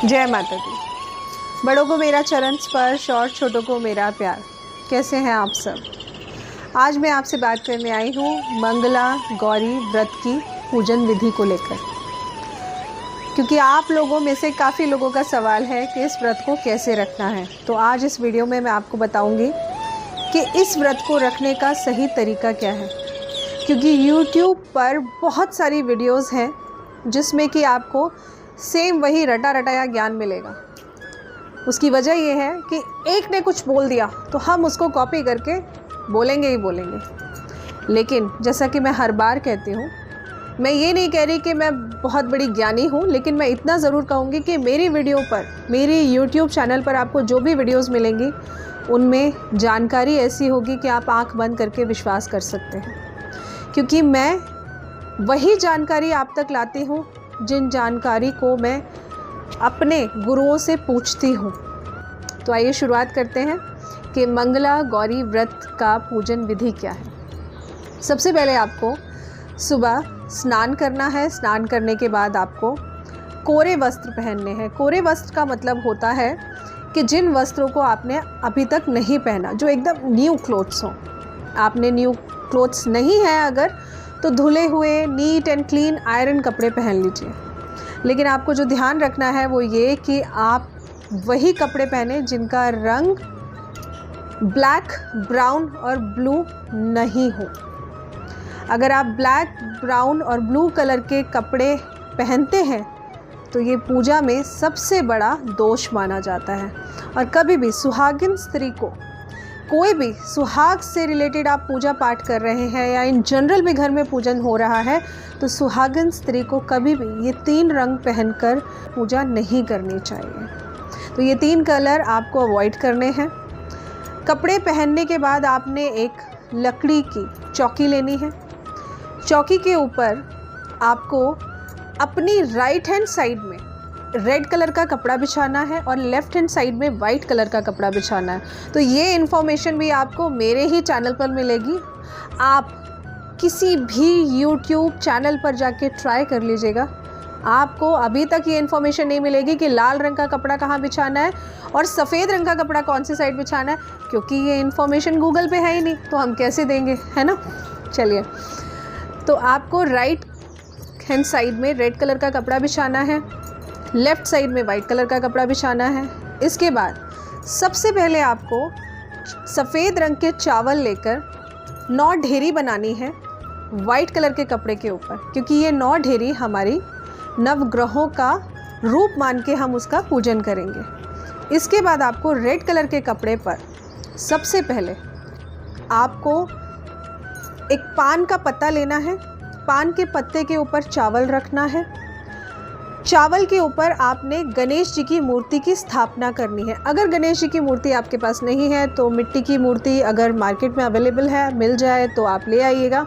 जय माता दी। बड़ों को मेरा चरण स्पर्श और छोटों को मेरा प्यार। कैसे हैं आप सब? आज मैं आपसे बात करने आई हूँ मंगला गौरी व्रत की पूजन विधि को लेकर, क्योंकि आप लोगों में से काफ़ी लोगों का सवाल है कि इस व्रत को कैसे रखना है। तो आज इस वीडियो में मैं आपको बताऊंगी कि इस व्रत को रखने का सही तरीका क्या है, क्योंकि YouTube पर बहुत सारी वीडियोस हैं जिसमें कि आपको सेम वही रटा रटाया ज्ञान मिलेगा। उसकी वजह यह है कि एक ने कुछ बोल दिया तो हम उसको कॉपी करके बोलेंगे ही बोलेंगे। लेकिन जैसा कि मैं हर बार कहती हूँ, मैं ये नहीं कह रही कि मैं बहुत बड़ी ज्ञानी हूँ, लेकिन मैं इतना ज़रूर कहूँगी कि मेरी वीडियो पर, मेरी YouTube चैनल पर आपको जो भी वीडियोस मिलेंगी उनमें जानकारी ऐसी होगी कि आप आंख बंद करके विश्वास कर सकते हैं, क्योंकि मैं वही जानकारी आप तक लाती हूँ जिन जानकारी को मैं अपने गुरुओं से पूछती हूँ। तो आइए शुरुआत करते हैं कि मंगला गौरी व्रत का पूजन विधि क्या है। सबसे पहले आपको सुबह स्नान करना है। स्नान करने के बाद आपको कोरे वस्त्र पहनने हैं। कोरे वस्त्र का मतलब होता है कि जिन वस्त्रों को आपने अभी तक नहीं पहना, जो एकदम न्यू क्लोथ्स हों। आपने न्यू क्लोथ्स नहीं है अगर, तो धुले हुए नीट एंड क्लीन आयरन कपड़े पहन लीजिए। लेकिन आपको जो ध्यान रखना है वो ये कि आप वही कपड़े पहने जिनका रंग ब्लैक, ब्राउन और ब्लू नहीं हो। अगर आप ब्लैक, ब्राउन और ब्लू कलर के कपड़े पहनते हैं तो ये पूजा में सबसे बड़ा दोष माना जाता है। और कभी भी सुहागिन स्त्री को, कोई भी सुहाग से रिलेटेड आप पूजा पाठ कर रहे हैं या इन जनरल भी घर में पूजन हो रहा है, तो सुहागिन स्त्री को कभी भी ये 3 रंग पहनकर पूजा नहीं करनी चाहिए। तो ये 3 कलर आपको अवॉइड करने हैं। कपड़े पहनने के बाद आपने एक लकड़ी की चौकी लेनी है। चौकी के ऊपर आपको अपनी राइट हैंड साइड में रेड कलर का कपड़ा बिछाना है और लेफ़्ट हैंड साइड में वाइट कलर का कपड़ा बिछाना है। तो ये इन्फॉर्मेशन भी आपको मेरे ही चैनल पर मिलेगी। आप किसी भी YouTube चैनल पर जाके ट्राई कर लीजिएगा, आपको अभी तक ये इन्फॉर्मेशन नहीं मिलेगी कि लाल रंग का कपड़ा कहाँ बिछाना है और सफ़ेद रंग का कपड़ा कौन सी साइड बिछाना है, क्योंकि ये इन्फॉर्मेशन गूगल पे है ही नहीं, तो हम कैसे देंगे, है ना। चलिए, तो आपको राइट हैंड साइड में रेड कलर का कपड़ा बिछाना है, लेफ़्ट साइड में वाइट कलर का कपड़ा बिछाना है। इसके बाद सबसे पहले आपको सफ़ेद रंग के चावल लेकर 9 ढेरी बनानी है वाइट कलर के कपड़े के ऊपर, क्योंकि ये 9 ढेरी हमारी नवग्रहों का रूप मान के हम उसका पूजन करेंगे। इसके बाद आपको रेड कलर के कपड़े पर सबसे पहले आपको एक पान का पत्ता लेना है। पान के पत्ते के ऊपर चावल रखना है। चावल के ऊपर आपने गणेश जी की मूर्ति की स्थापना करनी है। अगर गणेश जी की मूर्ति आपके पास नहीं है तो मिट्टी की मूर्ति अगर मार्केट में अवेलेबल है, मिल जाए तो आप ले आइएगा,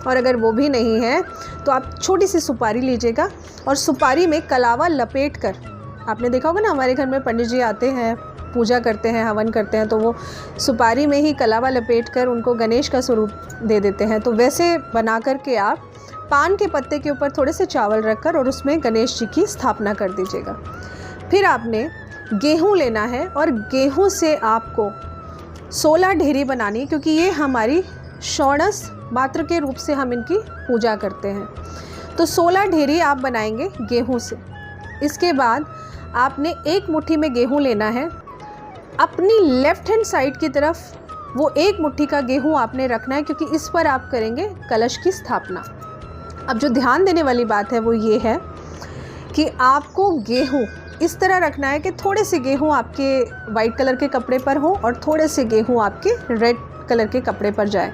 और अगर वो भी नहीं है तो आप छोटी सी सुपारी लीजिएगा और सुपारी में कलावा लपेट कर, आपने देखा होगा ना हमारे घर में पंडित जी आते हैं, पूजा करते हैं, हवन करते हैं, तो वो सुपारी में ही कलावा लपेट कर उनको गणेश का स्वरूप दे देते हैं। तो वैसे बना कर के आप पान के पत्ते के ऊपर थोड़े से चावल रखकर और उसमें गणेश जी की स्थापना कर दीजिएगा। फिर आपने गेहूं लेना है और गेहूं से आपको 16 ढेरी बनानी है, क्योंकि ये हमारी षोडश मात्र के रूप से हम इनकी पूजा करते हैं। तो 16 ढेरी आप बनाएंगे गेहूं से। इसके बाद आपने एक मुट्ठी में गेहूं लेना है। अपनी लेफ़्ट हैंड साइड की तरफ वो एक मुट्ठी का गेहूं आपने रखना है, क्योंकि इस पर आप करेंगे कलश की स्थापना। अब जो ध्यान देने वाली बात है वो ये है कि आपको गेहूं इस तरह रखना है कि थोड़े से गेहूं आपके वाइट कलर के कपड़े पर हो और थोड़े से गेहूं आपके रेड कलर के कपड़े पर जाए।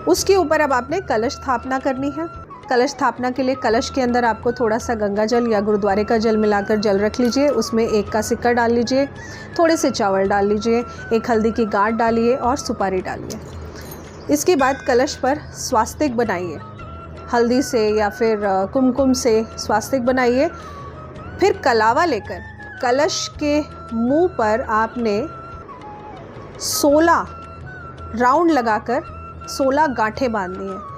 उसके ऊपर अब आपने कलश स्थापना करनी है। कलश स्थापना के लिए कलश के अंदर आपको थोड़ा सा गंगा जल या गुरुद्वारे का जल मिलाकर जल रख लीजिए। उसमें 1 का सिक्का डाल लीजिए, थोड़े से चावल डाल लीजिए, 1 हल्दी की गांठ डालिए और सुपारी डालिए। इसके बाद कलश पर स्वास्तिक बनाइए, हल्दी से या फिर कुमकुम से स्वास्तिक बनाइए। फिर कलावा लेकर कलश के मुंह पर आपने 16 राउंड लगाकर 16 गांठें बांधनी है।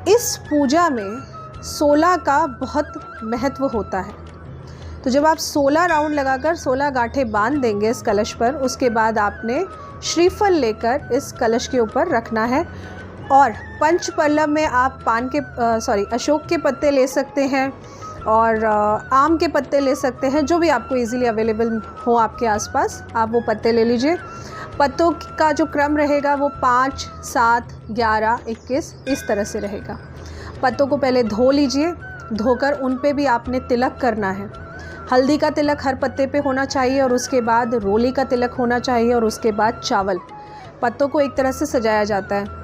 इस पूजा में 16 का बहुत महत्व होता है। तो जब आप 16 राउंड लगाकर 16 गांठें बांध देंगे इस कलश पर, उसके बाद आपने श्रीफल लेकर इस कलश के ऊपर रखना है। और पंचपल्लव में आप अशोक के पत्ते ले सकते हैं और आम के पत्ते ले सकते हैं, जो भी आपको इजीली अवेलेबल हो आपके आसपास, आप वो पत्ते ले लीजिए। पत्तों का जो क्रम रहेगा वो 5, 7, 11, 21 इस तरह से रहेगा। पत्तों को पहले धो लीजिए, धोकर उन पे भी आपने तिलक करना है। हल्दी का तिलक हर पत्ते पे होना चाहिए और उसके बाद रोली का तिलक होना चाहिए और उसके बाद चावल। पत्तों को एक तरह से सजाया जाता है।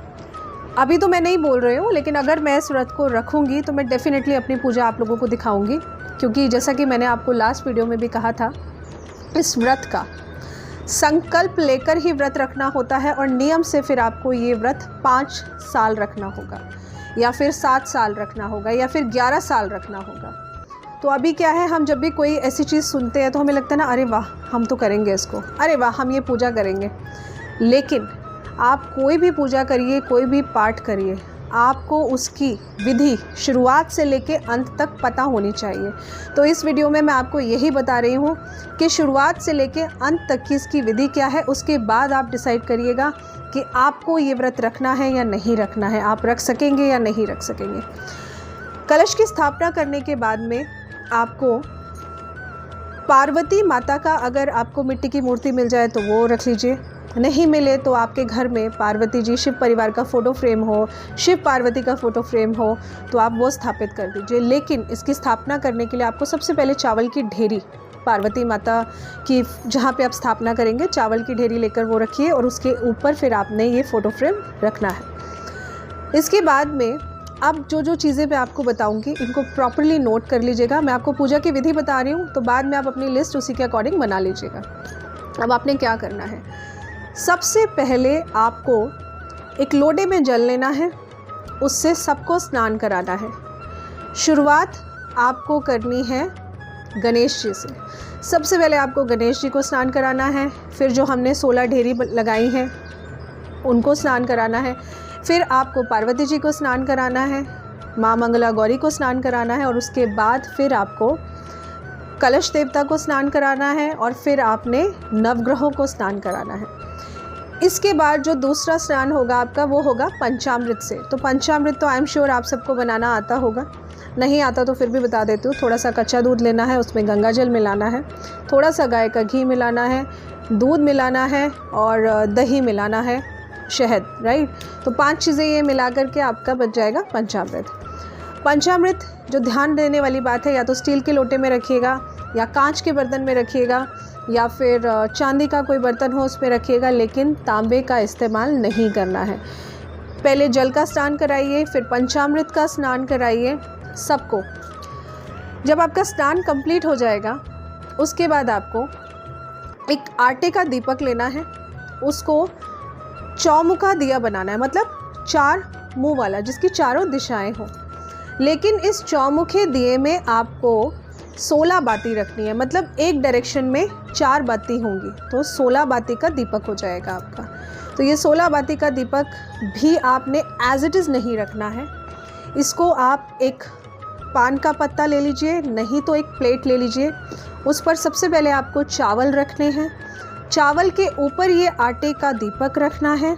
अभी तो मैं नहीं बोल रही हूँ, लेकिन अगर मैं इस व्रत को रखूँगी तो मैं डेफ़िनेटली अपनी पूजा आप लोगों को दिखाऊँगी, क्योंकि जैसा कि मैंने आपको लास्ट वीडियो में भी कहा था, इस व्रत का संकल्प लेकर ही व्रत रखना होता है और नियम से फिर आपको ये व्रत 5 साल रखना होगा या फिर 7 साल रखना होगा या फिर 11 साल रखना होगा। तो अभी क्या है, हम जब भी कोई ऐसी चीज़ सुनते हैं तो हमें लगता है ना, अरे वाह हम तो करेंगे इसको, अरे वाह हम ये पूजा करेंगे। लेकिन आप कोई भी पूजा करिए, कोई भी पाठ करिए, आपको उसकी विधि शुरुआत से लेके अंत तक पता होनी चाहिए। तो इस वीडियो में मैं आपको यही बता रही हूँ कि शुरुआत से लेके अंत तक की इसकी विधि क्या है, उसके बाद आप डिसाइड करिएगा कि आपको ये व्रत रखना है या नहीं रखना है, आप रख सकेंगे या नहीं रख सकेंगे। कलश की स्थापना करने के बाद में आपको पार्वती माता का, अगर आपको मिट्टी की मूर्ति मिल जाए तो वो रख लीजिए, नहीं मिले तो आपके घर में पार्वती जी, शिव परिवार का फ़ोटो फ्रेम हो, शिव पार्वती का फ़ोटो फ्रेम हो तो आप वो स्थापित कर दीजिए। लेकिन इसकी स्थापना करने के लिए आपको सबसे पहले चावल की ढेरी, पार्वती माता की जहाँ पे आप स्थापना करेंगे, चावल की ढेरी लेकर वो रखिए और उसके ऊपर फिर आपने ये फ़ोटो फ्रेम रखना है। इसके बाद में अब जो चीज़ें मैं आपको बताऊंगी इनको प्रॉपर्ली नोट कर लीजिएगा। मैं आपको पूजा की विधि बता रही हूँ, तो बाद में आप अपनी लिस्ट उसी के अकॉर्डिंग बना लीजिएगा। अब आपने क्या करना है, सबसे पहले आपको एक लोटे में जल लेना है, उससे सबको स्नान कराना है। शुरुआत आपको करनी है गणेश जी से। सबसे पहले आपको गणेश जी को स्नान कराना है, फिर जो हमने 16 ढेरी लगाई हैं उनको स्नान कराना है, फिर आपको पार्वती जी को स्नान कराना है, माँ मंगला गौरी को स्नान कराना है और उसके बाद फिर आपको कलश देवता को स्नान कराना है और फिर आपने नवग्रहों को स्नान कराना है। इसके बाद जो दूसरा स्नान होगा आपका वो होगा पंचामृत से। तो पंचामृत तो आई एम श्योर आप सबको बनाना आता होगा, नहीं आता तो फिर भी बता देती हूँ। थोड़ा सा कच्चा दूध लेना है, उसमें गंगा जल मिलाना है, थोड़ा सा गाय का घी मिलाना है, दूध मिलाना है और दही मिलाना है, शहद, राइट। तो 5 चीज़ें ये मिला करके आपका बच जाएगा पंचामृत। पंचामृत जो ध्यान देने वाली बात है, या तो स्टील के लोटे में रखिएगा या कांच के बर्तन में रखिएगा या फिर चांदी का कोई बर्तन हो उसमें रखिएगा, लेकिन तांबे का इस्तेमाल नहीं करना है। पहले जल का स्नान कराइए, फिर पंचामृत का स्नान कराइए सबको। जब आपका स्नान कंप्लीट हो जाएगा उसके बाद आपको एक आटे का दीपक लेना है, उसको चौमुखा दिया बनाना है, मतलब 4 मुंह वाला जिसकी चारों दिशाएं हो। लेकिन इस चौमुखे दिए में आपको 16 बाती रखनी है, मतलब एक डायरेक्शन में 4 बाती होंगी, तो 16 बाती का दीपक हो जाएगा आपका। तो ये 16 बाती का दीपक भी आपने एज इट इज़ नहीं रखना है। इसको आप एक पान का पत्ता ले लीजिए, नहीं तो एक प्लेट ले लीजिए, उस पर सबसे पहले आपको चावल रखने हैं, चावल के ऊपर ये आटे का दीपक रखना है।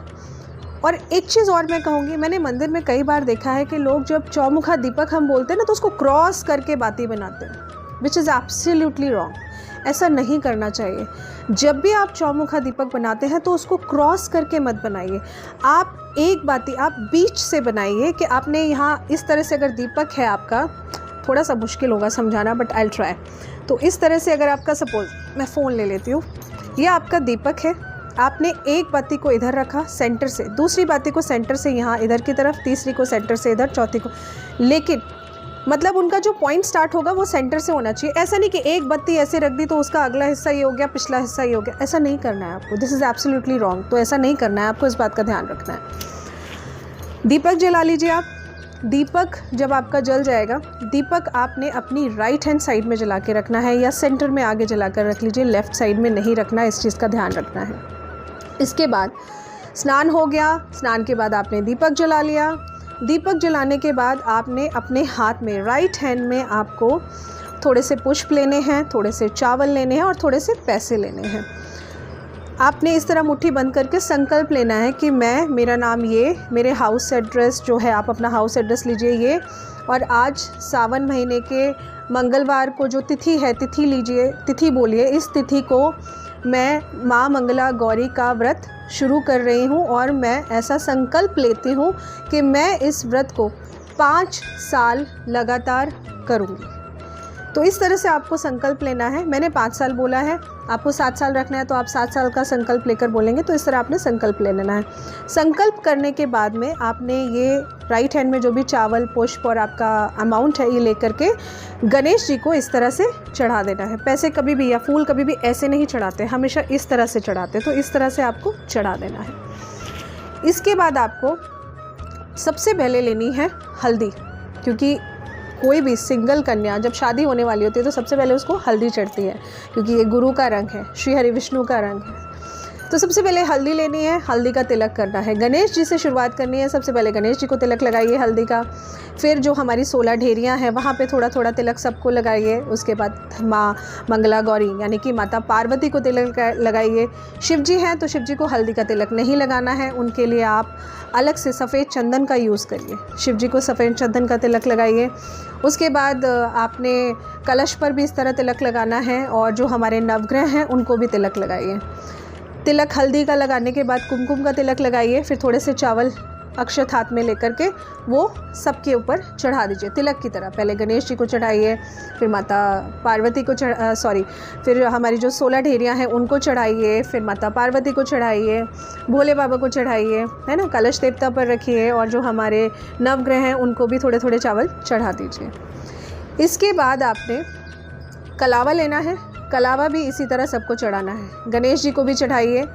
और एक चीज़ और मैं कहूँगी, मैंने मंदिर में कई बार देखा है कि लोग जब चौमुखा दीपक हम बोलते हैं ना तो उसको क्रॉस करके बाती बनाते हैं, विच इज़ एब्सोल्युटली रॉन्ग। ऐसा नहीं करना चाहिए। जब भी आप चौमुखा दीपक बनाते हैं तो उसको क्रॉस करके मत बनाइए। आप एक बाती आप बीच से बनाइए कि आपने यहाँ इस तरह से, अगर दीपक है आपका, थोड़ा सा मुश्किल होगा समझाना बट आई विल ट्राई। तो इस तरह से अगर आपका, सपोज मैं फ़ोन ले लेती हूँ, ये आपका दीपक है, आपने एक बाती को इधर रखा सेंटर से, दूसरी बाती को सेंटर से यहाँ इधर की तरफ, तीसरी को सेंटर से इधर, चौथी को, लेकिन मतलब उनका जो पॉइंट स्टार्ट होगा वो सेंटर से होना चाहिए। ऐसा नहीं कि एक बत्ती ऐसे रख दी तो उसका अगला हिस्सा ये हो गया, पिछला हिस्सा ये हो गया, ऐसा नहीं करना है आपको। This is absolutely wrong. तो ऐसा नहीं करना है आपको, इस बात का ध्यान रखना है। दीपक जला लीजिए आप। दीपक जब आपका जल जाएगा, दीपक आपने अपनी राइट हैंड साइड में जला के रखना है या सेंटर में आगे जला कर रख लीजिए, लेफ़्ट साइड में नहीं रखना है, इस चीज़ का ध्यान रखना है। इसके बाद स्नान हो गया, स्नान के बाद आपने दीपक जला लिया। दीपक जलाने के बाद आपने अपने हाथ में, राइट हैंड में आपको थोड़े से पुष्प लेने हैं, थोड़े से चावल लेने हैं और थोड़े से पैसे लेने हैं। आपने इस तरह मुट्ठी बंद करके संकल्प लेना है कि मैं, मेरा नाम ये, मेरे हाउस एड्रेस जो है, आप अपना हाउस एड्रेस लीजिए ये, और आज सावन महीने के मंगलवार को जो तिथि है, तिथि लीजिए, तिथि बोलिए, इस तिथि को मैं माँ मंगला गौरी का व्रत शुरू कर रही हूँ और मैं ऐसा संकल्प लेती हूँ कि मैं इस व्रत को 5 साल लगातार करूँगी। तो इस तरह से आपको संकल्प लेना है। मैंने 5 साल बोला है, आपको 7 साल रखना है तो आप 7 साल का संकल्प लेकर बोलेंगे। तो इस तरह आपने संकल्प ले लेना है। संकल्प करने के बाद में आपने ये राइट हैंड में जो भी चावल, पुष्प और आपका अमाउंट है ये लेकर के गणेश जी को इस तरह से चढ़ा देना है। पैसे कभी भी या फूल कभी भी ऐसे नहीं चढ़ाते, हमेशा इस तरह से चढ़ाते। तो इस तरह से आपको चढ़ा देना है। इसके बाद आपको सबसे पहले लेनी है हल्दी, क्योंकि कोई भी सिंगल कन्या जब शादी होने वाली होती है तो सबसे पहले उसको हल्दी चढ़ती है, क्योंकि ये गुरु का रंग है, श्री हरि विष्णु का रंग है। तो सबसे पहले हल्दी लेनी है, हल्दी का तिलक करना है। गणेश जी से शुरुआत करनी है। सबसे पहले गणेश जी को तिलक लगाइए हल्दी का। फिर जो हमारी 16 ढेरियाँ हैं वहाँ पे थोड़ा थोड़ा तिलक सबको लगाइए। उसके बाद माँ मंगला गौरी यानी कि माता पार्वती को तिलक लगाइए। शिव जी हैं तो शिव जी को हल्दी का तिलक नहीं लगाना है, उनके लिए आप अलग से सफ़ेद चंदन का यूज़ करिए। शिव जी को सफ़ेद चंदन का तिलक लगाइए। उसके बाद आपने कलश पर भी इस तरह तिलक लगाना है और जो हमारे नवग्रह हैं उनको भी तिलक लगाइए। तिलक हल्दी का लगाने के बाद कुमकुम का तिलक लगाइए। फिर थोड़े से चावल अक्षत हाथ में लेकर के वो सबके ऊपर चढ़ा दीजिए तिलक की तरह। पहले गणेश जी को चढ़ाइए, फिर माता पार्वती को फिर हमारी जो 16 ढेरियाँ हैं उनको चढ़ाइए, फिर माता पार्वती को चढ़ाइए, भोले बाबा को चढ़ाइए, है ना। कलश देवता पर रखिए और जो हमारे नवग्रह हैं उनको भी थोड़े थोड़े चावल चढ़ा दीजिए। इसके बाद आपने कलावा लेना है। कलावा भी इसी तरह सबको चढ़ाना है। गणेश जी को भी चढ़ाइए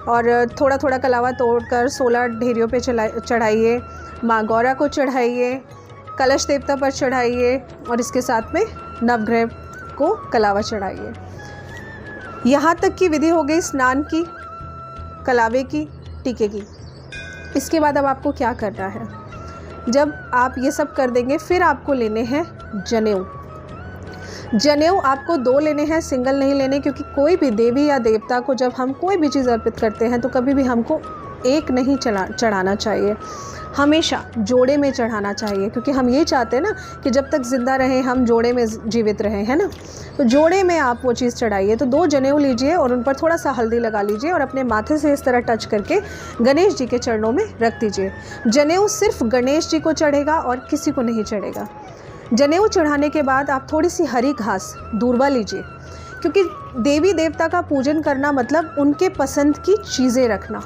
और थोड़ा थोड़ा कलावा तोड़कर 16 ढेरियों पे चढ़ाइए। माँ गौरा को चढ़ाइए, कलश देवता पर चढ़ाइए और इसके साथ में नवग्रह को कलावा चढ़ाइए। यहाँ तक की विधि हो गई स्नान की, कलावे की, टीके की। इसके बाद अब आपको क्या करना है, जब आप ये सब कर देंगे फिर आपको लेने हैं जनेऊ। जनेऊ आपको 2 लेने हैं, सिंगल नहीं लेने, क्योंकि कोई भी देवी या देवता को जब हम कोई भी चीज़ अर्पित करते हैं तो कभी भी हमको एक नहीं चढ़ाना चाहिए, हमेशा जोड़े में चढ़ाना चाहिए, क्योंकि हम ये चाहते हैं ना कि जब तक ज़िंदा रहें हम जोड़े में जीवित रहें, है ना। तो जोड़े में आप वो चीज़ चढ़ाइए। तो 2 जनेऊ लीजिए और उन पर थोड़ा सा हल्दी लगा लीजिए और अपने माथे से इस तरह टच करके गणेश जी के चरणों में रख दीजिए। जनेऊ सिर्फ गणेश जी को चढ़ेगा और किसी को नहीं चढ़ेगा। जनेऊ चढ़ाने के बाद आप थोड़ी सी हरी घास, दूर्वा लीजिए, क्योंकि देवी देवता का पूजन करना मतलब उनके पसंद की चीज़ें रखना।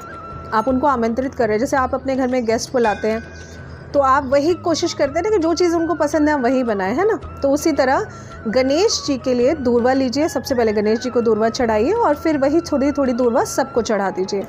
आप उनको आमंत्रित कर रहे हैं, जैसे आप अपने घर में गेस्ट बुलाते हैं तो आप वही कोशिश करते हैं ना कि जो चीज़ उनको पसंद है हम वही बनाएं, है ना। तो उसी तरह गणेश जी के लिए दूर्वा लीजिए। सबसे पहले गणेश जी को दूर्वा चढ़ाइए और फिर वही थोड़ी थोड़ी दूर्वा सबको चढ़ा दीजिए।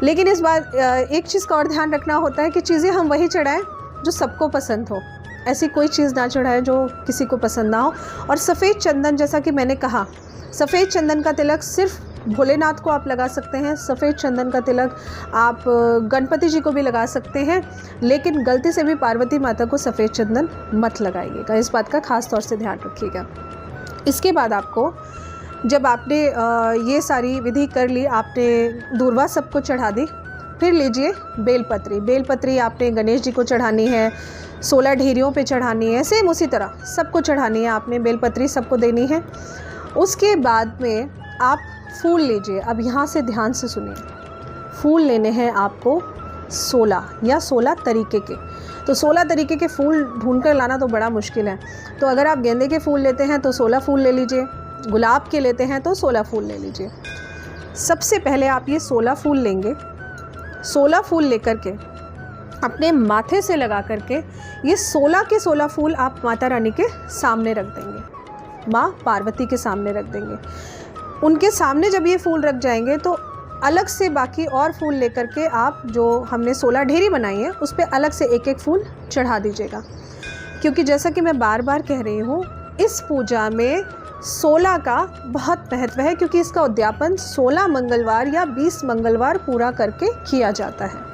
लेकिन इस बार एक चीज़ का और ध्यान रखना होता है कि चीज़ें हम वही चढ़ाएँ जो सबको पसंद हो। ऐसी कोई चीज़ ना चढ़ाएं जो किसी को पसंद ना हो। और सफ़ेद चंदन, जैसा कि मैंने कहा, सफ़ेद चंदन का तिलक सिर्फ भोलेनाथ को आप लगा सकते हैं। सफ़ेद चंदन का तिलक आप गणपति जी को भी लगा सकते हैं, लेकिन गलती से भी पार्वती माता को सफ़ेद चंदन मत लगाइएगा। इस बात का ख़ास तौर से ध्यान रखिएगा। इसके बाद आपको, जब आपने ये सारी विधि कर ली, आपने दूर्वा सबको चढ़ा दी, फिर लीजिए बेलपत्री। बेलपत्री आपने गणेश जी को चढ़ानी है, 16 ढेरियों पे चढ़ानी है, सेम उसी तरह सबको चढ़ानी है। आपने बेलपत्री सबको देनी है। उसके बाद में आप फूल लीजिए। अब यहाँ से ध्यान से सुनिए, फूल लेने हैं आपको 16 या 16 तरीके के। तो 16 तरीके के फूल ढूंढ कर लाना तो बड़ा मुश्किल है। तो अगर आप गेंदे के फूल लेते हैं तो 16 फूल ले लीजिए, गुलाब के लेते हैं तो 16 फूल ले लीजिए। सबसे पहले आप ये 16 फूल लेंगे। 16 फूल लेकर के अपने माथे से लगा करके ये 16 के 16 फूल आप माता रानी के सामने रख देंगे, माँ पार्वती के सामने रख देंगे। उनके सामने जब ये फूल रख जाएंगे तो अलग से बाकी और फूल लेकर के आप, जो हमने 16 ढेरी बनाई है, उस पर अलग से एक एक फूल चढ़ा दीजिएगा। क्योंकि जैसा कि मैं बार बार कह रही हूँ, इस पूजा में 16 का बहुत महत्व है, क्योंकि इसका उद्यापन 16 मंगलवार या 20 मंगलवार पूरा करके किया जाता है।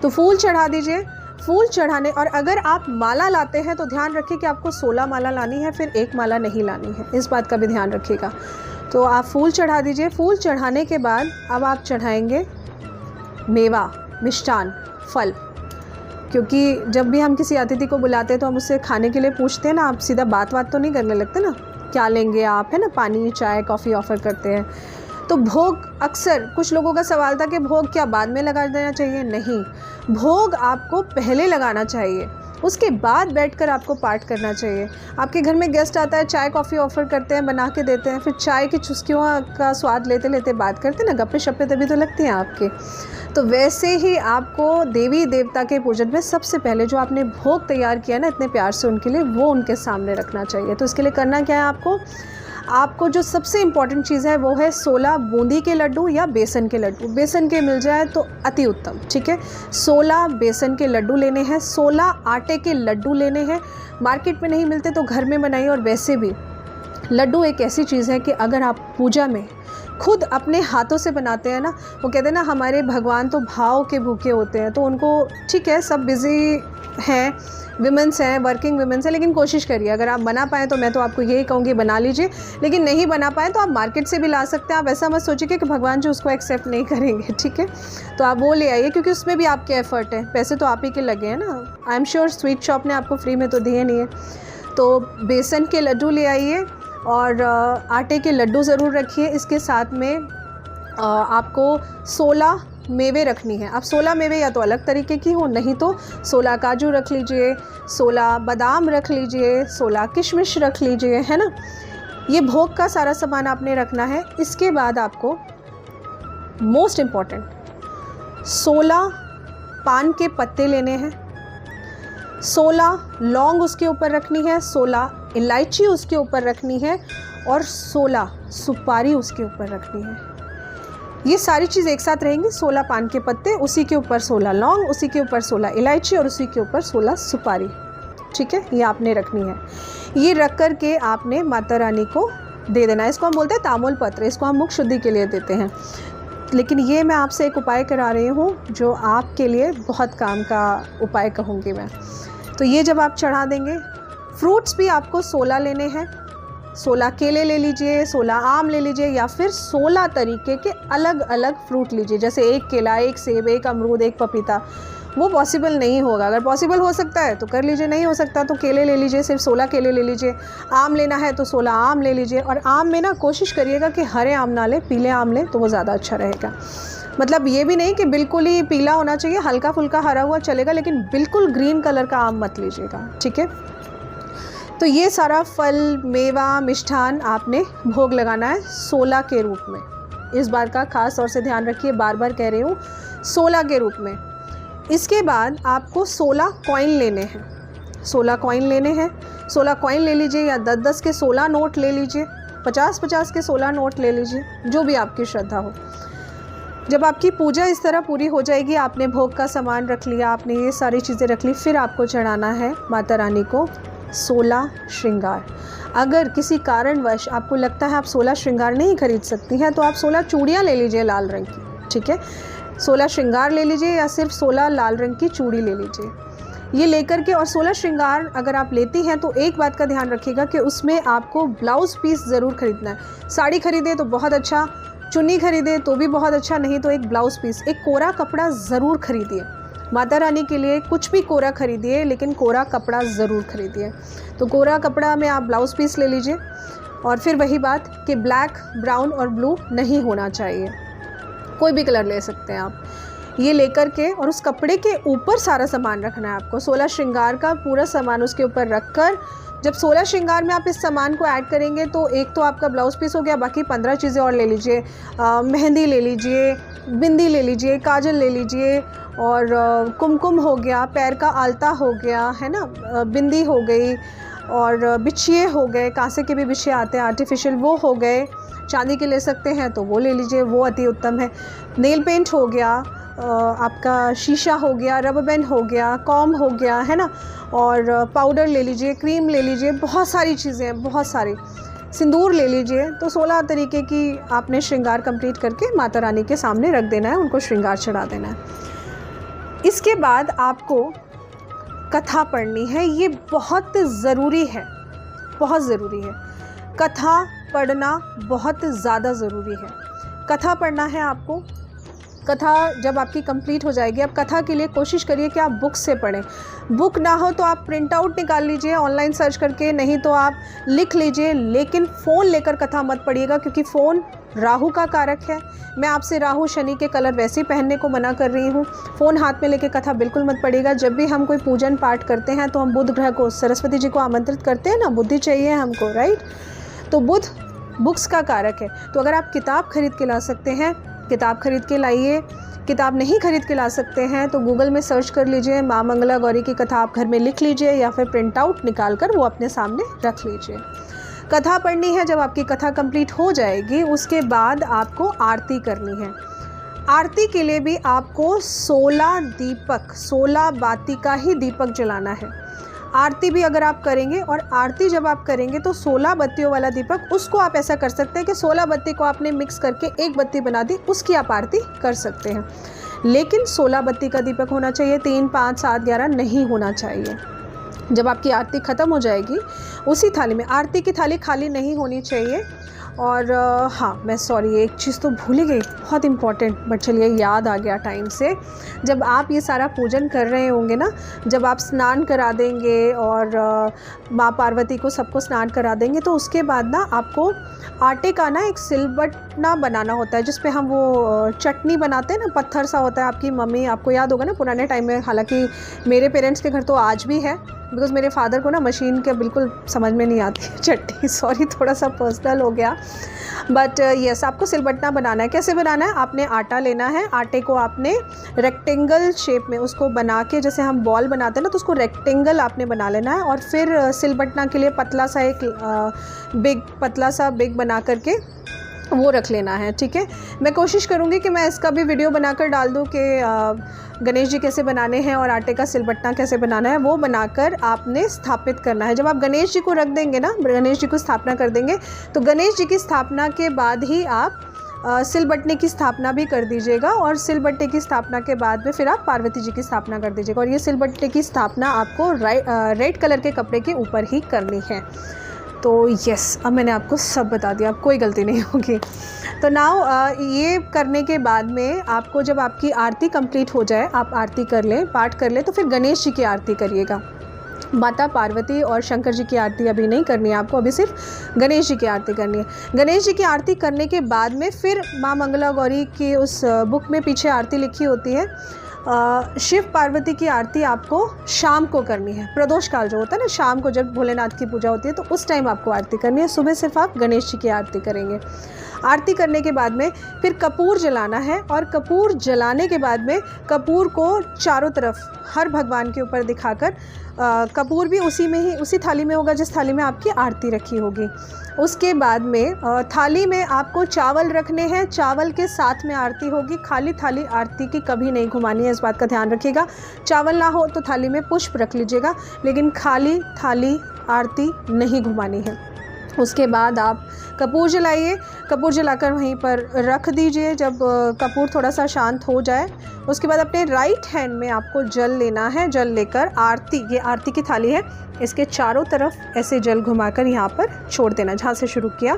तो फूल चढ़ा दीजिए। फूल चढ़ाने, और अगर आप माला लाते हैं तो ध्यान रखिए कि आपको 16 माला लानी है, फिर 1 माला नहीं लानी है, इस बात का भी ध्यान रखिएगा। तो आप फूल चढ़ा दीजिए। फूल चढ़ाने के बाद अब आप चढ़ाएंगे मेवा, मिष्ठान, फल, क्योंकि जब भी हम किसी अतिथि को बुलाते हैं तो हम उससे खाने के लिए पूछते हैं ना, आप सीधा बात तो नहीं करने लगते ना, क्या लेंगे आप, है ना, पानी, चाय, कॉफ़ी ऑफ़र करते हैं। तो भोग, अक्सर कुछ लोगों का सवाल था कि भोग क्या बाद में लगा देना चाहिए? नहीं, भोग आपको पहले लगाना चाहिए, उसके बाद बैठकर आपको पाठ करना चाहिए। आपके घर में गेस्ट आता है, चाय कॉफ़ी ऑफ़र करते हैं, बना के देते हैं, फिर चाय की चुस्कियों का स्वाद लेते लेते बात करते हैं ना, गप्पे शप्पे तभी तो लगती हैं आपके। तो वैसे ही आपको देवी देवता के पूजन में सबसे पहले जो आपने भोग तैयार किया ना इतने प्यार से उनके लिए, वो उनके सामने रखना चाहिए। तो इसके लिए करना क्या है, आपको जो सबसे इम्पॉर्टेंट चीज़ है वो है 16 बूंदी के लड्डू या बेसन के लड्डू। बेसन के मिल जाए तो अति उत्तम, ठीक है। 16 बेसन के लड्डू लेने हैं, 16 आटे के लड्डू लेने हैं। मार्केट में नहीं मिलते तो घर में बनाइए। और वैसे भी लड्डू एक ऐसी चीज़ है कि अगर आप पूजा में खुद अपने हाथों से बनाते हैं ना, वो कहते हैं ना हमारे भगवान तो भाव के भूखे होते हैं, तो उनको, ठीक है, सब बिज़ी हैं, विमेंस हैं, वर्किंग विमेंस हैं, लेकिन कोशिश करिए अगर आप बना पाएँ तो मैं तो आपको यही कहूँगी बना लीजिए। लेकिन नहीं बना पाएँ तो आप मार्केट से भी ला सकते हैं। आप ऐसा मत सोचिए कि भगवान जी उसको एक्सेप्ट नहीं करेंगे, ठीक है। तो आप वो ले आइए, क्योंकि उसमें भी आपके एफ़र्ट है, पैसे तो आप ही के लगे हैं ना। I am sure sweet shop ने आपको फ्री में तो दिए नहीं है। तो बेसन के लड्डू ले आइए और आटे के लड्डू ज़रूर रखिए। इसके साथ में आपको 16 मेवे रखनी है। अब 16 मेवे या तो अलग तरीके की हो, नहीं तो 16 काजू रख लीजिए, 16 बादाम रख लीजिए, 16 किशमिश रख लीजिए, है ना। ये भोग का सारा सामान आपने रखना है। इसके बाद आपको मोस्ट इम्पॉर्टेंट 16 पान के पत्ते लेने हैं, 16 लौंग उसके ऊपर रखनी है, 16 इलायची उसके ऊपर रखनी है और 16 सुपारी उसके ऊपर रखनी है। ये सारी चीज़ एक साथ रहेंगी। 16 पान के पत्ते, उसी के ऊपर 16 लौंग, उसी के ऊपर 16 इलायची और उसी के ऊपर 16 सुपारी, ठीक है, ये आपने रखनी है। ये रख कर के आपने माता रानी को दे देना है। इसको हम बोलते हैं तामूल पत्र, इसको हम मुख शुद्धि के लिए देते हैं। लेकिन ये मैं आपसे एक उपाय करा रही हूँ जो आपके लिए बहुत काम का उपाय कहूँगी मैं। तो ये जब आप चढ़ा देंगे, फ्रूट्स भी आपको 16 लेने हैं। 16 केले ले लीजिए, 16 आम ले लीजिए, या फिर 16 तरीके के अलग अलग फ्रूट लीजिए। जैसे 1 केला, 1 सेब, 1 अमरूद, 1 पपीता। वो पॉसिबल नहीं होगा। अगर पॉसिबल हो सकता है तो कर लीजिए, नहीं हो सकता तो केले ले लीजिए, सिर्फ 16 केले ले लीजिए। आम लेना है तो 16 आम ले लीजिए। और आम में ना कोशिश करिएगा कि हरे आम ना लें, पीले आम लें तो वो ज़्यादा अच्छा रहेगा। मतलब ये भी नहीं कि बिल्कुल ही पीला होना चाहिए, हल्का फुल्का हरा हुआ चलेगा, लेकिन बिल्कुल ग्रीन कलर का आम मत लीजिएगा, ठीक है। तो ये सारा फल, मेवा, मिष्ठान आपने भोग लगाना है 16 के रूप में। इस बार का खास तौर से ध्यान रखिए, बार बार कह रही हूँ, 16 के रूप में। इसके बाद आपको 16 कॉइन लेने हैं। 16 कॉइन लेने हैं, 16 कॉइन ले लीजिए, या 10-10 के 16 नोट ले लीजिए, 50-50 के 16 नोट ले लीजिए, जो भी आपकी श्रद्धा हो। जब आपकी पूजा इस तरह पूरी हो जाएगी, आपने भोग का सामान रख लिया, आपने ये सारी चीज़ें रख ली, फिर आपको चढ़ाना है माता रानी को 16 श्रृंगार। अगर किसी कारणवश आपको लगता है आप 16 श्रृंगार नहीं खरीद सकती हैं तो आप 16 चूड़ियाँ ले लीजिए लाल रंग की, ठीक है। 16 श्रृंगार ले लीजिए या सिर्फ 16 लाल रंग की चूड़ी ले लीजिए। ये लेकर के, और 16 श्रृंगार अगर आप लेती हैं तो एक बात का ध्यान रखिएगा कि उसमें आपको ब्लाउज़ पीस ज़रूर ख़रीदना है। साड़ी खरीदे तो बहुत अच्छा, चुन्नी खरीदे तो भी बहुत अच्छा, नहीं तो एक ब्लाउज़ पीस, एक कोरा कपड़ा ज़रूर खरीदिए। माता रानी के लिए कुछ भी कोरा खरीदिए, लेकिन कोरा कपड़ा ज़रूर खरीदिए। तो कोरा कपड़ा में आप ब्लाउज़ पीस ले लीजिए। और फिर वही बात कि ब्लैक, ब्राउन और ब्लू नहीं होना चाहिए, कोई भी कलर ले सकते हैं आप। ये लेकर के, और उस कपड़े के ऊपर सारा सामान रखना है आपको। 16 श्रृंगार का पूरा सामान उसके ऊपर रख कर, जब 16 श्रृंगार में आप इस सामान को ऐड करेंगे तो एक तो आपका ब्लाउज़ पीस हो गया, बाकी 15 चीज़ें और ले लीजिए। मेहंदी ले लीजिए, बिंदी ले लीजिए, काजल ले लीजिए, और कुमकुम हो गया, पैर का आलता हो गया, है ना, बिंदी हो गई, और बिछिए हो गए, कांसे के भी बिछिए आते हैं आर्टिफिशियल, वो हो गए। चांदी के ले सकते हैं तो वो ले लीजिए, वो अति उत्तम है। नेल पेंट हो गया, आपका शीशा हो गया, रबर बैंड हो गया, कॉम हो गया, है ना, और पाउडर ले लीजिए, क्रीम ले लीजिए, बहुत सारी चीज़ें हैं, बहुत सारी। सिंदूर ले लीजिए। तो 16 तरीके की आपने श्रृंगार कंप्लीट करके माता रानी के सामने रख देना है, उनको श्रृंगार चढ़ा देना है। इसके बाद आपको कथा पढ़नी है, ये बहुत ज़रूरी है, बहुत ज़रूरी है। कथा पढ़ना बहुत ज़्यादा ज़रूरी है। कथा पढ़ना है आपको। कथा जब आपकी कंप्लीट हो जाएगी, अब कथा के लिए कोशिश करिए कि आप बुक से पढ़ें। बुक ना हो तो आप प्रिंट आउट निकाल लीजिए ऑनलाइन सर्च करके, नहीं तो आप लिख लीजिए, लेकिन फ़ोन लेकर कथा मत पढ़िएगा, क्योंकि फ़ोन राहु का कारक है। मैं आपसे राहु शनि के कलर वैसे ही पहनने को मना कर रही हूँ। फ़ोन हाथ में लेके कथा बिल्कुल मत पढ़िएगा। जब भी हम कोई पूजन पाठ करते हैं तो हम बुध ग्रह को, सरस्वती जी को आमंत्रित करते हैं ना, बुद्धि चाहिए हमको, राइट। तो बुध बुक्स का कारक है। तो अगर आप किताब खरीद के ला सकते हैं, किताब खरीद के लाइए। किताब नहीं खरीद के ला सकते हैं तो गूगल में सर्च कर लीजिए, माँ मंगला गौरी की कथा आप घर में लिख लीजिए, या फिर प्रिंट आउट निकाल कर वो अपने सामने रख लीजिए। कथा पढ़नी है। जब आपकी कथा कंप्लीट हो जाएगी, उसके बाद आपको आरती करनी है। आरती के लिए भी आपको 16 दीपक, 16 बाती का ही दीपक जलाना है। आरती भी अगर आप करेंगे, और आरती जब आप करेंगे तो 16 बत्तियों वाला दीपक, उसको आप ऐसा कर सकते हैं कि 16 बत्ती को आपने मिक्स करके एक बत्ती बना दी, उसकी आप आरती कर सकते हैं। लेकिन 16 बत्ती का दीपक होना चाहिए, 3, 5, 7, 11 नहीं होना चाहिए। जब आपकी आरती ख़त्म हो जाएगी, उसी थाली में, आरती की थाली खाली नहीं होनी चाहिए। और हाँ, मैं सॉरी, एक चीज़ तो भूल ही गई, बहुत इम्पॉर्टेंट, बट चलिए याद आ गया टाइम से। जब आप ये सारा पूजन कर रहे होंगे ना, जब आप स्नान करा देंगे और माँ पार्वती को, सबको स्नान करा देंगे, तो उसके बाद ना आपको आटे का ना एक सिलबट्टा बनाना होता है, जिस पे हम वो चटनी बनाते हैं ना, पत्थर सा होता है। आपकी मम्मी, आपको याद होगा ना पुराने टाइम में, हालांकि मेरे पेरेंट्स के घर तो आज भी है, बिकॉज़ मेरे फादर को ना मशीन के बिल्कुल समझ में नहीं आती है चटनी। सॉरी, थोड़ा सा पर्सनल हो गया, बट यस, आपको सिलबट्टा बनाना है। कैसे बनाना है? आपने आटा लेना है, आटे को आपने रेक्टेंगल शेप में उसको बना के, जैसे हम बॉल बनाते हैं ना, तो उसको रेक्टेंगल आपने बना लेना है, और फिर सिलबट्टा के लिए पतला सा एक पतला सा बिग बना करके वो रख लेना है, ठीक है। मैं कोशिश करूँगी कि मैं इसका भी वीडियो बनाकर डाल दूँ कि गणेश जी कैसे बनाने हैं और आटे का सिलबट्टा कैसे बनाना है। वो बनाकर आपने स्थापित करना है। जब आप गणेश जी को रख देंगे ना, गणेश जी को स्थापना कर देंगे, तो गणेश जी की स्थापना के बाद ही आप सिलबट्टे की स्थापना भी कर दीजिएगा, और सिलबट्टे की स्थापना के बाद में फिर आप पार्वती जी की स्थापना कर दीजिएगा। और ये सिलबट्टे की स्थापना आपको रेड कलर के कपड़े के ऊपर ही करनी है। तो यस, अब मैंने आपको सब बता दिया, अब कोई गलती नहीं होगी। तो नाउ ये करने के बाद में आपको, जब आपकी आरती कंप्लीट हो जाए, आप आरती कर लें, पाठ कर लें, तो फिर गणेश जी की आरती करिएगा। माता पार्वती और शंकर जी की आरती अभी नहीं करनी है आपको, अभी सिर्फ गणेश जी की आरती करनी है। गणेश जी की आरती करने के बाद में फिर माँ मंगला गौरी की उस बुक में पीछे आरती लिखी होती है। शिव पार्वती की आरती आपको शाम को करनी है। प्रदोष काल जो होता है ना, शाम को जब भोलेनाथ की पूजा होती है, तो उस टाइम आपको आरती करनी है। सुबह सिर्फ आप गणेश जी की आरती करेंगे। आरती करने के बाद में फिर कपूर जलाना है, और कपूर जलाने के बाद में कपूर को चारों तरफ हर भगवान के ऊपर दिखाकर, कपूर भी उसी में ही, उसी थाली में होगा जिस थाली में आपकी आरती रखी होगी। उसके बाद में थाली में आपको चावल रखने हैं, चावल के साथ में आरती होगी। खाली थाली आरती की कभी नहीं घुमानी है, इस बात का ध्यान रखिएगा। चावल ना हो तो थाली में पुष्प रख लीजिएगा, लेकिन खाली थाली आरती नहीं घुमानी है। उसके बाद आप कपूर जलाइए, कपूर जलाकर वहीं पर रख दीजिए। जब कपूर थोड़ा सा शांत हो जाए, उसके बाद अपने राइट हैंड में आपको जल लेना है। जल लेकर आरती, ये आरती की थाली है, इसके चारों तरफ ऐसे जल घुमाकर यहाँ पर छोड़ देना, जहाँ से शुरू किया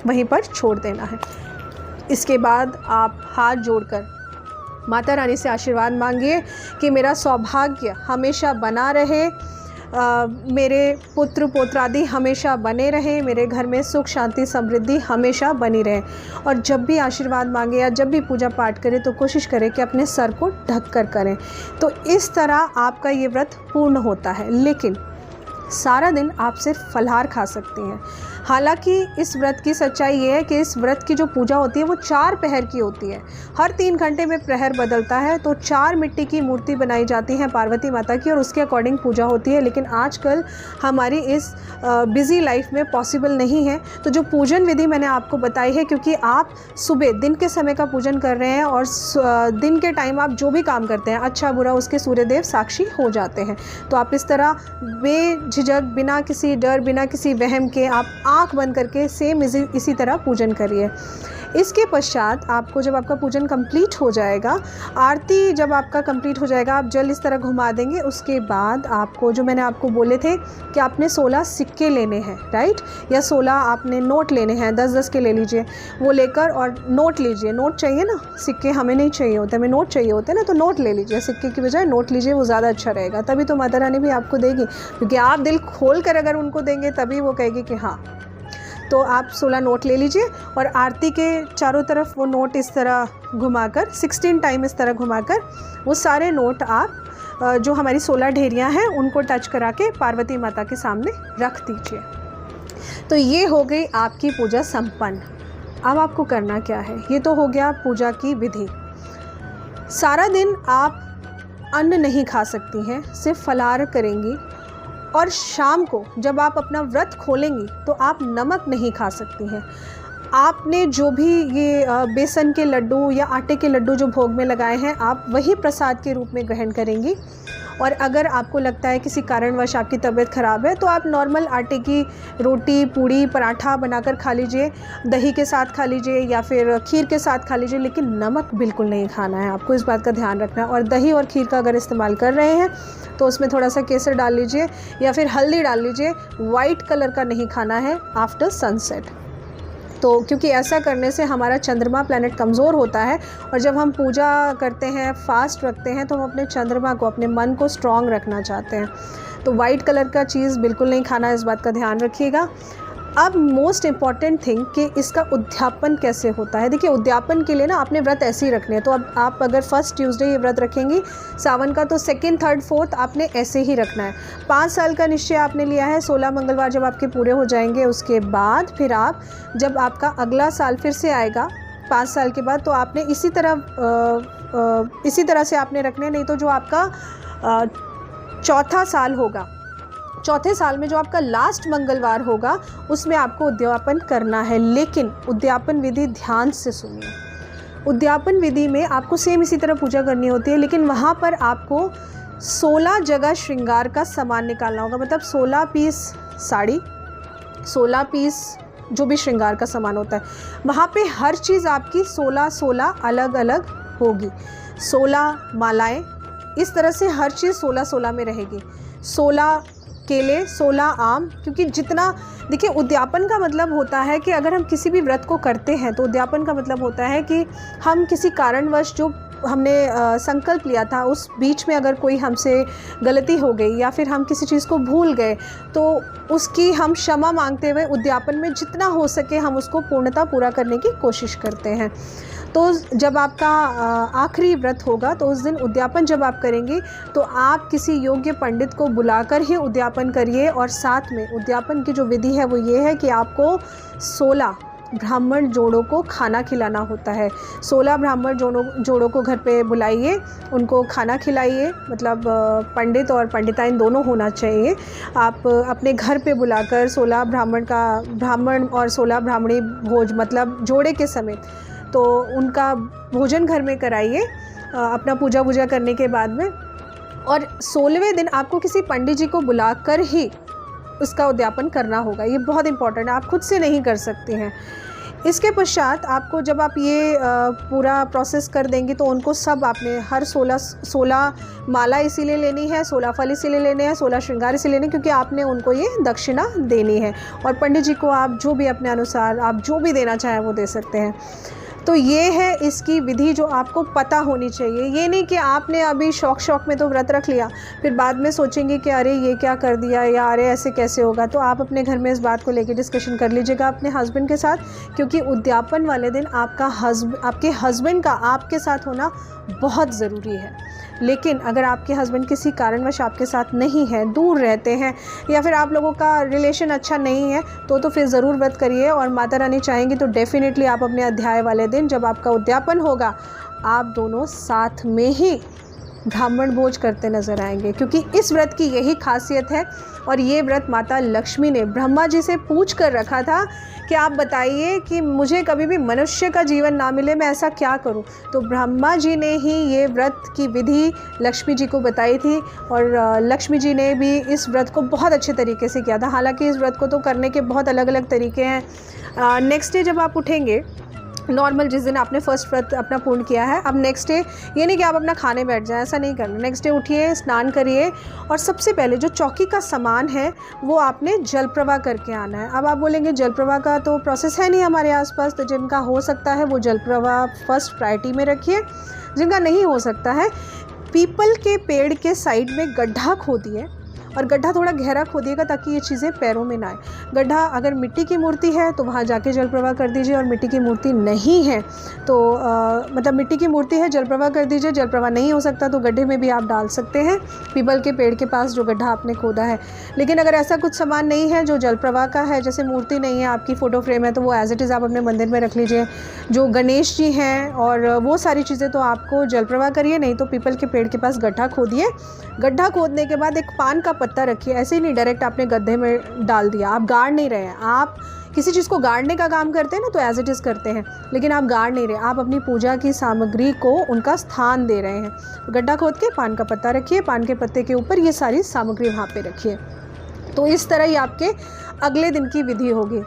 वहीं पर छोड़ देना है। इसके बाद आप हाथ जोड़कर माता रानी से आशीर्वाद मांगिए कि मेरा सौभाग्य हमेशा बना रहे, मेरे पुत्र पोत्रादि हमेशा बने रहें, मेरे घर में सुख शांति समृद्धि हमेशा बनी रहे। और जब भी आशीर्वाद मांगे या जब भी पूजा पाठ करें, तो कोशिश करें कि अपने सर को ढक कर करें। तो इस तरह आपका ये व्रत पूर्ण होता है। लेकिन सारा दिन आप सिर्फ फलाहार खा सकती हैं। हालांकि इस व्रत की सच्चाई ये है कि इस व्रत की जो पूजा होती है वो 4 प्रहर की होती है। हर 3 घंटे में प्रहर बदलता है। तो 4 मिट्टी की मूर्ति बनाई जाती है पार्वती माता की, और उसके अकॉर्डिंग पूजा होती है। लेकिन आजकल हमारी इस बिज़ी लाइफ में पॉसिबल नहीं है। तो जो पूजन विधि मैंने आपको बताई है, क्योंकि आप सुबह दिन के समय का पूजन कर रहे हैं, और दिन के टाइम आप जो भी काम करते हैं, अच्छा बुरा, उसके सूर्यदेव साक्षी हो जाते हैं। तो आप इस तरह बेझिझक, बिना किसी डर, बिना किसी वहम के, आप आँख बंद करके सेम इसी तरह पूजन करिए। इसके पश्चात आपको जब आपका पूजन कंप्लीट हो जाएगा, आरती जब आपका कंप्लीट हो जाएगा, आप जल इस तरह घुमा देंगे। उसके बाद आपको जो मैंने आपको बोले थे कि आपने 16 सिक्के लेने हैं, राइट, या 16 आपने नोट लेने हैं, 10-10 के ले लीजिए, वो लेकर और नोट लीजिए। नोट चाहिए ना, सिक्के हमें नहीं चाहिए होते, हमें नोट चाहिए होते हैं ना, तो नोट ले लीजिए, सिक्के की बजाय नोट लीजिए, वो ज़्यादा अच्छा रहेगा। तभी तो माता रानी भी आपको देगी, क्योंकि आप दिल खोल कर अगर उनको देंगे तभी वो कहेगी कि हाँ। तो आप 16 नोट ले लीजिए और आरती के चारों तरफ वो नोट इस तरह घुमाकर 16 टाइम इस तरह घुमाकर वो सारे नोट आप जो हमारी 16 ढेरियाँ हैं उनको टच करा के पार्वती माता के सामने रख दीजिए। तो ये हो गई आपकी पूजा संपन्न। अब आपको करना क्या है, ये तो हो गया पूजा की विधि। सारा दिन आप अन्न नहीं खा सकती हैं, सिर्फ फलाहार करेंगी, और शाम को जब आप अपना व्रत खोलेंगी तो आप नमक नहीं खा सकती हैं। आपने जो भी ये बेसन के लड्डू या आटे के लड्डू जो भोग में लगाए हैं, आप वही प्रसाद के रूप में ग्रहण करेंगी। और अगर आपको लगता है किसी कारणवश आपकी तबीयत ख़राब है तो आप नॉर्मल आटे की रोटी, पूड़ी, पराठा बनाकर खा लीजिए, दही के साथ खा लीजिए या फिर खीर के साथ खा लीजिए, लेकिन नमक बिल्कुल नहीं खाना है। आपको इस बात का ध्यान रखना है। और दही और खीर का अगर इस्तेमाल कर रहे हैं तो उसमें थोड़ा सा केसर डाल लीजिए या फिर हल्दी डाल लीजिए। वाइट कलर का नहीं खाना है आफ्टर सनसेट। तो क्योंकि ऐसा करने से हमारा चंद्रमा प्लैनेट कमज़ोर होता है, और जब हम पूजा करते हैं, फास्ट रखते हैं, तो हम अपने चंद्रमा को, अपने मन को स्ट्रॉन्ग रखना चाहते हैं। तो वाइट कलर का चीज़ बिल्कुल नहीं खाना, इस बात का ध्यान रखिएगा। अब मोस्ट इम्पॉर्टेंट थिंग कि इसका उद्यापन कैसे होता है। देखिए, उद्यापन के लिए ना आपने व्रत ऐसे ही रखने हैं। तो अब आप अगर फर्स्ट ट्यूसडे ये व्रत रखेंगी सावन का, तो सेकंड, थर्ड, फोर्थ आपने ऐसे ही रखना है। 5 साल का निश्चय आपने लिया है। 16 मंगलवार जब आपके पूरे हो जाएंगे, उसके बाद फिर आप, जब आपका अगला साल फिर से आएगा 5 साल के बाद, तो आपने इसी तरह से आपने रखने। नहीं तो जो आपका चौथा साल होगा, चौथे साल में जो आपका लास्ट मंगलवार होगा, उसमें आपको उद्यापन करना है। लेकिन उद्यापन विधि ध्यान से सुनिए। उद्यापन विधि में आपको सेम इसी तरह पूजा करनी होती है, लेकिन वहाँ पर आपको 16 जगह श्रृंगार का सामान निकालना होगा। मतलब 16 पीस साड़ी, 16 पीस जो भी श्रृंगार का सामान होता है, वहाँ पे हर चीज़ आपकी 16-16 अलग अलग होगी। 16 मालाएँ, इस तरह से हर चीज़ 16-16 में रहेगी। 16 केले, 16 आम, क्योंकि जितना, देखिए, उद्यापन का मतलब होता है कि अगर हम किसी भी व्रत को करते हैं तो उद्यापन का मतलब होता है कि हम किसी कारणवश जो हमने संकल्प लिया था, उस बीच में अगर कोई हमसे गलती हो गई या फिर हम किसी चीज़ को भूल गए, तो उसकी हम क्षमा मांगते हुए उद्यापन में जितना हो सके हम उसको पूर्णतः पूरा करने की कोशिश करते हैं। तो जब आपका आखिरी व्रत होगा, तो उस दिन उद्यापन जब आप करेंगे तो आप किसी योग्य पंडित को बुलाकर ही उद्यापन करिए। और साथ में उद्यापन की जो विधि है वो ये है कि आपको 16 ब्राह्मण जोड़ों को खाना खिलाना होता है। 16 ब्राह्मण जोड़ों को घर पे बुलाइए, उनको खाना खिलाइए। मतलब पंडित और पंडिताइन दोनों होना चाहिए। आप अपने घर पे बुलाकर 16 ब्राह्मण और 16 ब्राह्मणी भोज, मतलब जोड़े के समेत, तो उनका भोजन घर में कराइए अपना पूजा करने के बाद में। और 16वें दिन आपको किसी पंडित जी को बुलाकर ही उसका उद्यापन करना होगा। ये बहुत इंपॉर्टेंट है, आप खुद से नहीं कर सकती हैं। इसके पश्चात आपको, जब आप ये पूरा प्रोसेस कर देंगी, तो उनको सब आपने हर 16 माला इसीलिए लेनी है, 16 फल इसीलिए लेने हैं, 16 श्रृंगार इसीलिए लेने, क्योंकि आपने उनको ये दक्षिणा देनी है। और पंडित जी को आप जो भी अपने अनुसार आप जो भी देना चाहें वो दे सकते हैं। तो ये है इसकी विधि जो आपको पता होनी चाहिए। ये नहीं कि आपने अभी शौक में तो व्रत रख लिया, फिर बाद में सोचेंगे कि अरे ये क्या कर दिया, या अरे ऐसे कैसे होगा। तो आप अपने घर में इस बात को लेकर डिस्कशन कर लीजिएगा अपने हस्बैंड के साथ, क्योंकि उद्यापन वाले दिन आपके हस्बैंड का आपके साथ होना बहुत ज़रूरी है। लेकिन अगर आपके हस्बैंड किसी कारणवश आपके साथ नहीं है, दूर रहते हैं, या फिर आप लोगों का रिलेशन अच्छा नहीं है, तो फिर ज़रूर व्रत करिए। और माता रानी चाहेंगी तो डेफिनेटली आप अपने अध्याय वाले दिन, जब आपका उद्यापन होगा, आप दोनों साथ में ही ब्राह्मण भोज करते नजर आएंगे। क्योंकि इस व्रत की यही खासियत है। और ये व्रत माता लक्ष्मी ने ब्रह्मा जी से पूछ कर रखा था कि आप बताइए कि मुझे कभी भी मनुष्य का जीवन ना मिले, मैं ऐसा क्या करूं। तो ब्रह्मा जी ने ही ये व्रत की विधि लक्ष्मी जी को बताई थी, और लक्ष्मी जी ने भी इस व्रत को बहुत अच्छे तरीके से किया था। हालांकि इस व्रत को तो करने के बहुत अलग अलग तरीके हैं। नेक्स्ट डे जब आप उठेंगे नॉर्मल जिस दिन आपने फर्स्ट व्रत अपना पूर्ण किया है, अब नेक्स्ट डे ये नहीं कि आप अपना खाने बैठ जाएं, ऐसा नहीं करना। नेक्स्ट डे उठिए, स्नान करिए और सबसे पहले जो चौकी का सामान है वो आपने जल प्रवाह करके आना है। अब आप बोलेंगे जल प्रवाह का तो प्रोसेस है नहीं हमारे आसपास, तो जिनका हो सकता है वो जल प्रवाह फर्स्ट प्रायोरिटी में रखिए। जिनका नहीं हो सकता है, पीपल के पेड़ के साइड में गड्ढा खोदिए और गड्ढा थोड़ा गहरा खोदिएगा ताकि ये चीज़ें पैरों में ना आए। गड्ढा अगर मिट्टी की मूर्ति है तो वहाँ जाके जल प्रवाह कर दीजिए, और मिट्टी की मूर्ति नहीं है तो मतलब मिट्टी की मूर्ति है, जल प्रवाह कर दीजिए। जल प्रवाह नहीं हो सकता तो गड्ढे में भी आप डाल सकते हैं, पीपल के पेड़ के पास जो गड्ढा आपने खोदा है। लेकिन अगर ऐसा कुछ सामान नहीं है जो जल प्रवाह का है, जैसे मूर्ति नहीं है, आपकी फ़ोटो फ्रेम है, तो वो एज़ इट इज़ आप अपने मंदिर में रख लीजिए। जो गणेश जी हैं और वो सारी चीज़ें तो आपको जल प्रवाह करिए, नहीं तो पीपल के पेड़ के पास गड्ढा खोदिए। गड्ढा खोदने के बाद एक पान का पत्ता रखिए, ऐसे ही नहीं डायरेक्ट आपने गड्ढे में डाल दिया। आप गाड़ नहीं रहे हैं, आप किसी चीज़ को गाड़ने का काम करते हैं ना तो एज इट इज़ करते हैं, लेकिन आप गाड़ नहीं रहे, आप अपनी पूजा की सामग्री को उनका स्थान दे रहे हैं। गड्ढा खोद के पान का पत्ता रखिए, पान के पत्ते के ऊपर ये सारी सामग्री वहाँ पे रखिए। तो इस तरह ही आपके अगले दिन की विधि होगी।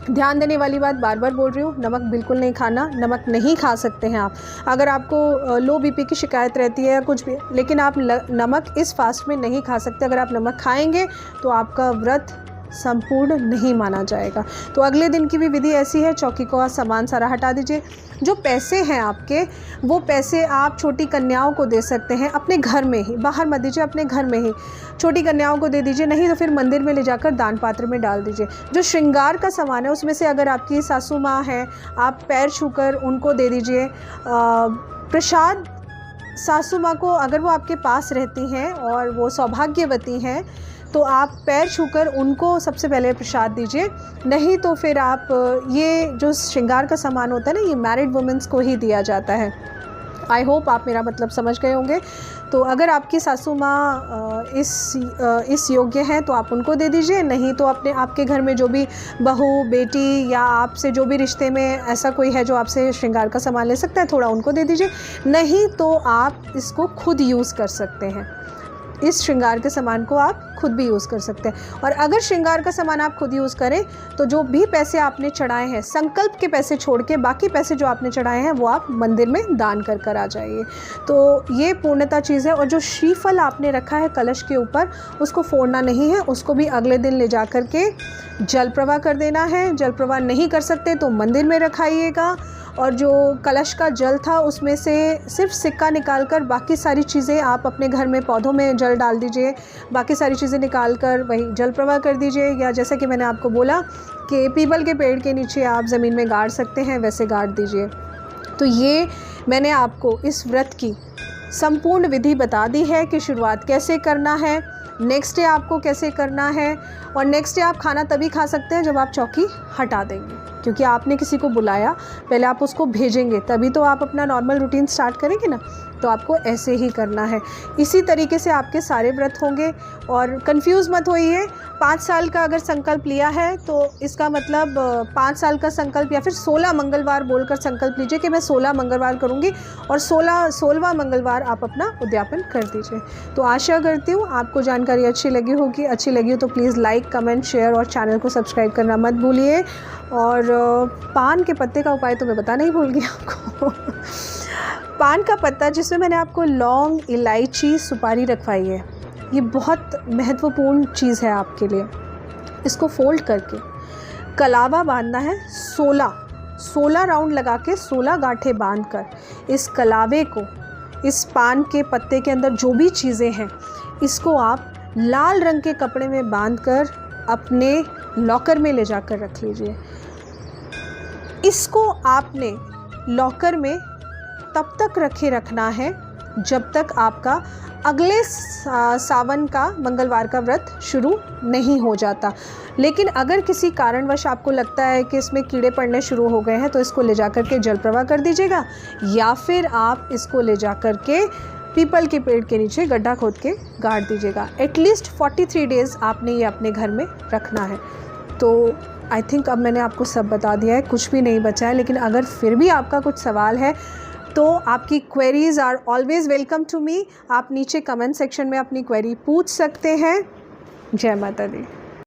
ध्यान देने वाली बात बार बार बोल रही हूँ, नमक बिल्कुल नहीं खाना, नमक नहीं खा सकते हैं आप। अगर आपको लो बीपी की शिकायत रहती है या कुछ भी, लेकिन आप नमक इस फास्ट में नहीं खा सकते। अगर आप नमक खाएंगे तो आपका व्रत संपूर्ण नहीं माना जाएगा। तो अगले दिन की भी विधि ऐसी है, चौकी का सामान सारा हटा दीजिए। जो पैसे हैं आपके, वो पैसे आप छोटी कन्याओं को दे सकते हैं अपने घर में ही, बाहर मत दीजिए, अपने घर में ही छोटी कन्याओं को दे दीजिए, नहीं तो फिर मंदिर में ले जाकर दान पात्र में डाल दीजिए। जो श्रृंगार का सामान है उसमें से अगर आपकी सासू माँ हैं, आप पैर छूकर उनको दे दीजिए। प्रसाद सासू माँ को अगर वो आपके पास रहती हैं और वो सौभाग्यवती हैं तो आप पैर छूकर उनको सबसे पहले प्रसाद दीजिए। नहीं तो फिर आप ये जो श्रृंगार का सामान होता है ना, ये मैरिड वुमेंस को ही दिया जाता है। आई होप आप मेरा मतलब समझ गए होंगे। तो अगर आपकी सासू माँ इस योग्य हैं तो आप उनको दे दीजिए, नहीं तो आपके घर में जो भी बहू बेटी या आपसे जो भी रिश्ते में ऐसा कोई है जो आपसे श्रृंगार का सामान ले सकता है, थोड़ा उनको दे दीजिए। नहीं तो आप इसको खुद यूज़ कर सकते हैं, इस श्रृंगार के सामान को आप खुद भी यूज़ कर सकते हैं। और अगर श्रृंगार का सामान आप खुद यूज़ करें तो जो भी पैसे आपने चढ़ाए हैं, संकल्प के पैसे छोड़ के बाकी पैसे जो आपने चढ़ाए हैं वो आप मंदिर में दान कर आ जाइए। तो ये पूर्णता चीज़ है। और जो श्रीफल आपने रखा है कलश के ऊपर, उसको फोड़ना नहीं है, उसको भी अगले दिन ले जा कर के जल प्रवाह कर देना है। जल प्रवाह नहीं कर सकते तो मंदिर में रखाइएगा। और जो कलश का जल था उसमें से सिर्फ सिक्का निकालकर बाकी सारी चीज़ें आप अपने घर में पौधों में जल डाल दीजिए, बाकी सारी चीज़ें निकालकर वही जल प्रवाह कर दीजिए। या जैसे कि मैंने आपको बोला कि पीपल के पेड़ के नीचे आप ज़मीन में गाड़ सकते हैं, वैसे गाड़ दीजिए। तो ये मैंने आपको इस व्रत की संपूर्ण विधि बता दी है कि शुरुआत कैसे करना है, नेक्स्ट डे आपको कैसे करना है। और नेक्स्ट डे आप खाना तभी खा सकते हैं जब आप चौकी हटा देंगे, क्योंकि आपने किसी को बुलाया, पहले आप उसको भेजेंगे तभी तो आप अपना नॉर्मल रूटीन स्टार्ट करेंगे ना। तो आपको ऐसे ही करना है। इसी तरीके से आपके सारे व्रत होंगे। और कंफ्यूज मत होइए, 5 साल का अगर संकल्प लिया है तो इसका मतलब 5 साल का संकल्प या फिर 16 मंगलवार बोलकर संकल्प लीजिए कि मैं 16 मंगलवार करूँगी, और 16वां मंगलवार आप अपना उद्यापन कर दीजिए। तो आशा करती हूँ आपको जानकारी अच्छी लगी होगी। अच्छी लगी हो तो प्लीज़ लाइक, कमेंट, शेयर और चैनल को सब्सक्राइब करना मत भूलिए। और पान के पत्ते का उपाय तो मैं बताना ही भूल गई आपको। पान का पत्ता जिसमें मैंने आपको लौंग, इलायची, सुपारी रखवाई है, ये बहुत महत्वपूर्ण चीज़ है आपके लिए। इसको फोल्ड करके कलावा बांधना है, 16 राउंड लगा के 16 गांठें बांधकर इस कलावे को इस पान के पत्ते के अंदर जो भी चीज़ें हैं इसको आप लाल रंग के कपड़े में बांधकर अपने लॉकर में ले जाकर रख लीजिए। इसको आपने लॉकर में तब तक रखना है जब तक आपका अगले सावन का मंगलवार का व्रत शुरू नहीं हो जाता। लेकिन अगर किसी कारणवश आपको लगता है कि इसमें कीड़े पड़ने शुरू हो गए हैं तो इसको ले जाकर के जल प्रवाह कर दीजिएगा, या फिर आप इसको ले जाकर के पीपल के पेड़ के नीचे गड्ढा खोद के गाड़ दीजिएगा। एटलीस्ट 43 डेज़ आपने ये अपने घर में रखना है। तो आई थिंक अब मैंने आपको सब बता दिया है, कुछ भी नहीं बचा है। लेकिन अगर फिर भी आपका कुछ सवाल है तो आपकी queries are always welcome to me. आप नीचे कमेंट सेक्शन में अपनी क्वेरी पूछ सकते हैं। जय माता दी।